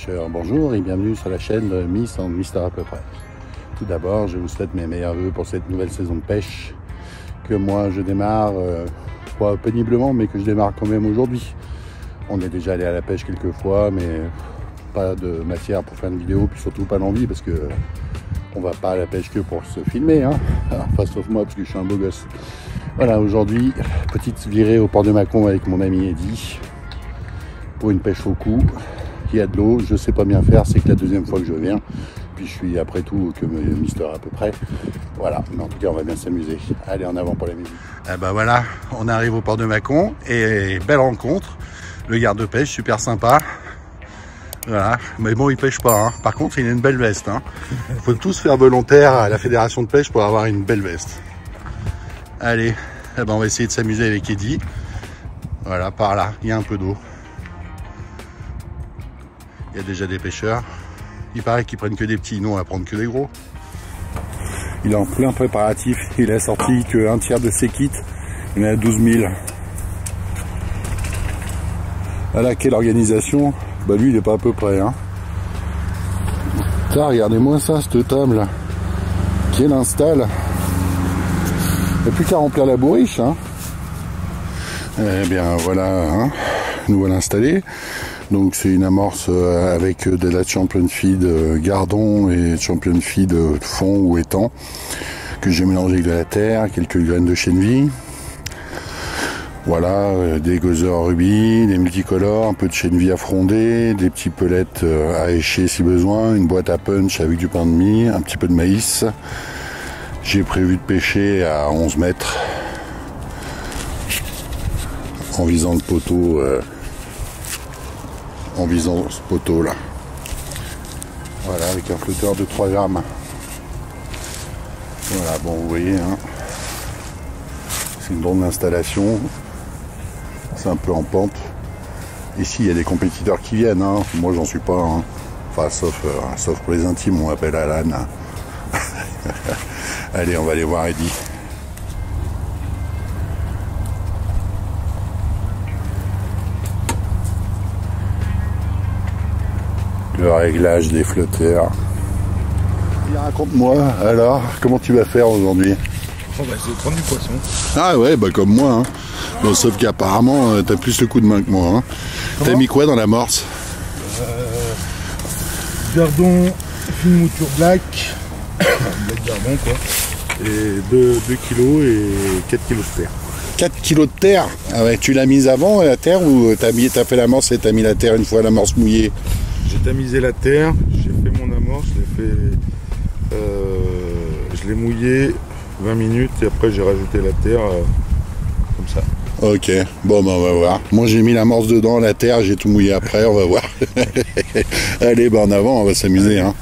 pêcheurs, bonjour et bienvenue sur la chaîne de Miss and Mister à peu près. Tout d'abord, je vous souhaite mes meilleurs vœux pour cette nouvelle saison de pêche que moi je démarre, pas péniblement, mais que je démarre quand même aujourd'hui. On est déjà allé à la pêche quelques fois, mais pas de matière pour faire une vidéo, puis surtout pas d'envie parce que on va pas à la pêche que pour se filmer, hein. Enfin, sauf moi parce que je suis un beau gosse. Voilà, aujourd'hui, petite virée au port de Mâcon avec mon ami Eddy pour une pêche au cou. Il y a de l'eau, je sais pas bien faire, c'est que la deuxième fois que je viens, puis je suis après tout que Mister à peu près. Voilà, mais en tout cas on va bien s'amuser. Allez, en avant pour la musique. Ah bah voilà, on arrive au port de Mâcon et belle rencontre. Le garde-pêche, super sympa. Voilà, mais bon, il pêche pas, hein. Par contre, il a une belle veste, hein. Faut tous faire volontaire à la fédération de pêche pour avoir une belle veste. Allez, eh ben, on va essayer de s'amuser avec Eddy. Voilà, par là, il y a un peu d'eau. Il y a déjà des pêcheurs. Il paraît qu'ils prennent que des petits, nous on va prendre que des gros. Il est en plein préparatif, il a sorti qu'un tiers de ses kits. Il en a 12 000. Voilà, quelle organisation. Bah lui il est pas à peu près, hein. Là, regardez-moi ça, cette table là. Quelle installe. Il n'y a plus qu'à remplir la bourriche, hein. Eh bien voilà, hein. Nous voilà installés. Donc c'est une amorce avec de la Champion Feed Gardon et Champion Feed fond ou étang que j'ai mélangé avec de la terre, quelques graines de chènevis. Voilà, des gozer rubis, des multicolores, un peu de chènevis à fronder, des petits pelettes à écher si besoin, une boîte à punch avec du pain de mie, un petit peu de maïs. J'ai prévu de pêcher à 11 mètres en visant le poteau. En visant ce poteau là. Voilà, avec un flotteur de 3 grammes. Voilà, bon vous voyez, hein. C'est une drôle d'installation. C'est un peu en pente. Ici il y a des compétiteurs qui viennent, hein. Moi j'en suis pas, hein. Enfin sauf pour les intimes, on m'appelle Alan. Allez, on va aller voir Eddy. Le réglage des flotteurs. Et raconte-moi, alors, comment tu vas faire aujourd'hui? Oh bah, je vais prendre du poisson. Ah ouais, bah comme moi, hein. Bon, sauf qu'apparemment, t'as plus le coup de main que moi, hein. T'as mis quoi dans l'amorce? Gardon, fine mouture black. Black gardon, quoi. Et 2 kilos et 4 kilos de terre. 4 kilos de terre? Ah ouais, tu l'as mise avant la terre ou t'as fait l'amorce et t'as mis la terre une fois l'amorce mouillée? J'ai tamisé la terre, j'ai fait mon amorce, je l'ai mouillé 20 minutes et après j'ai rajouté la terre comme ça. Ok, bon bah on va voir. Moi j'ai mis l'amorce dedans, la terre, j'ai tout mouillé après, on va voir. Allez, bah en avant, on va s'amuser, hein.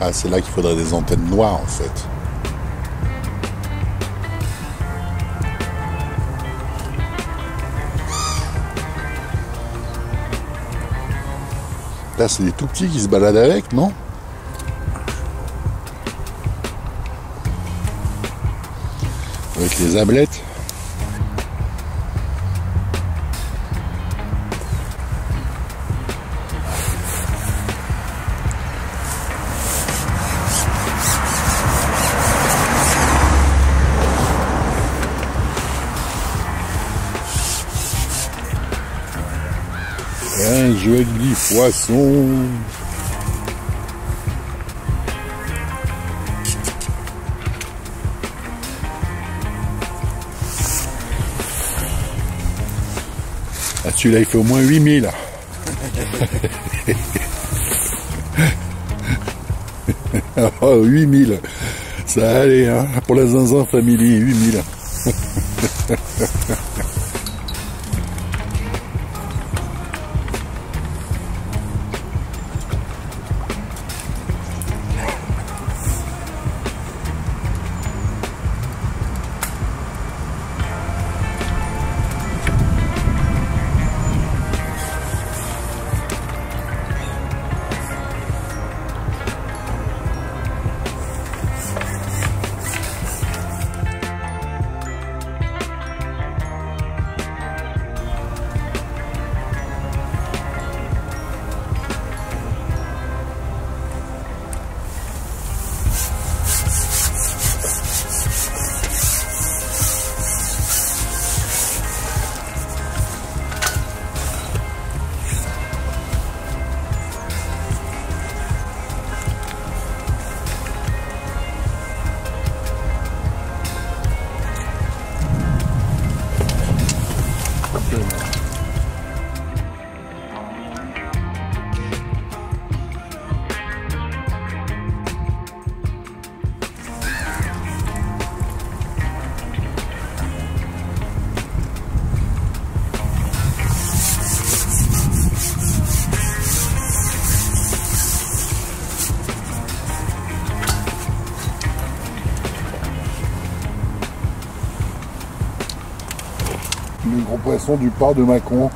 Ah, c'est là qu'il faudrait des antennes noires en fait. Là, c'est des tout petits qui se baladent avec, non? Avec les ablettes. Un joli poisson. Ah, celui-là, il fait au moins 8000. Oh, 8000. Ça allait, hein, pour la Zinzin Family, 8000. Le gros poisson du port de Mâcon.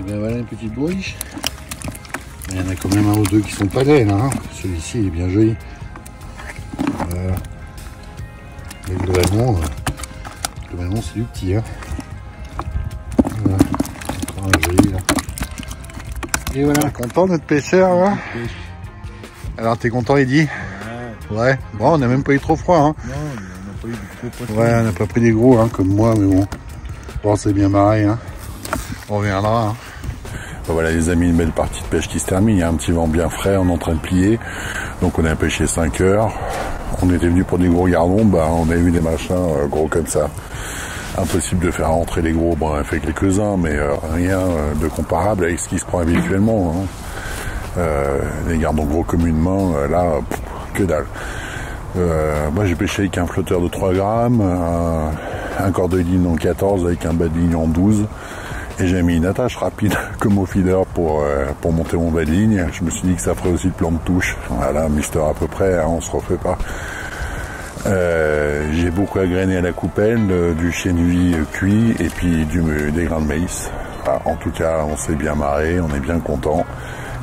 Ben voilà une petite bourriche. Il y en a quand même un ou deux qui sont pas laids là. Hein. Celui-ci il est bien joli. Voilà. Mais globalement c'est du petit. Hein. Voilà. Encore un joli là. Et voilà, content notre pêcheur là. Alors t'es content Eddy? Ouais. Bon, on n'a même pas eu trop froid. Hein. Non, on n'a pas eu de gros poissons. Ouais, on n'a pas pris des gros hein, comme moi, mais bon. Bon, c'est bien marré. Hein. On reviendra. Hein. Ben voilà les amis, une belle partie de pêche qui se termine. Il y a un petit vent bien frais, on est en train de plier. Donc on a pêché 5 heures. On était venu pour des gros gardons, bah on a eu des machins gros comme ça. Impossible de faire rentrer les gros. Bon, on a fait quelques-uns, mais rien de comparable avec ce qui se prend habituellement. Hein. Les gardons gros comme une main, là, que dalle. Moi j'ai pêché avec un flotteur de 3 grammes, un corps de ligne en 14 avec un bas de ligne en 12. Et j'ai mis une attache rapide comme au feeder pour monter mon bas de ligne. Je me suis dit que ça ferait aussi le plan de touche. Voilà, Mister à peu près, hein, on se refait pas. J'ai beaucoup agrainé à la coupelle, du chien-nuit cuit et puis des grains de maïs. Voilà, en tout cas, on s'est bien marré, on est bien content.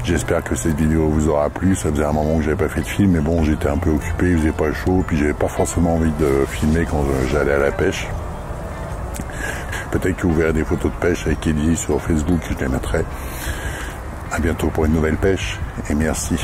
J'espère que cette vidéo vous aura plu. Ça faisait un moment que j'avais pas fait de film, mais bon, j'étais un peu occupé, il faisait pas chaud, puis j'avais pas forcément envie de filmer quand j'allais à la pêche. Peut-être que vous verrez des photos de pêche avec Eddy sur Facebook, je les mettrai. À bientôt pour une nouvelle pêche et merci.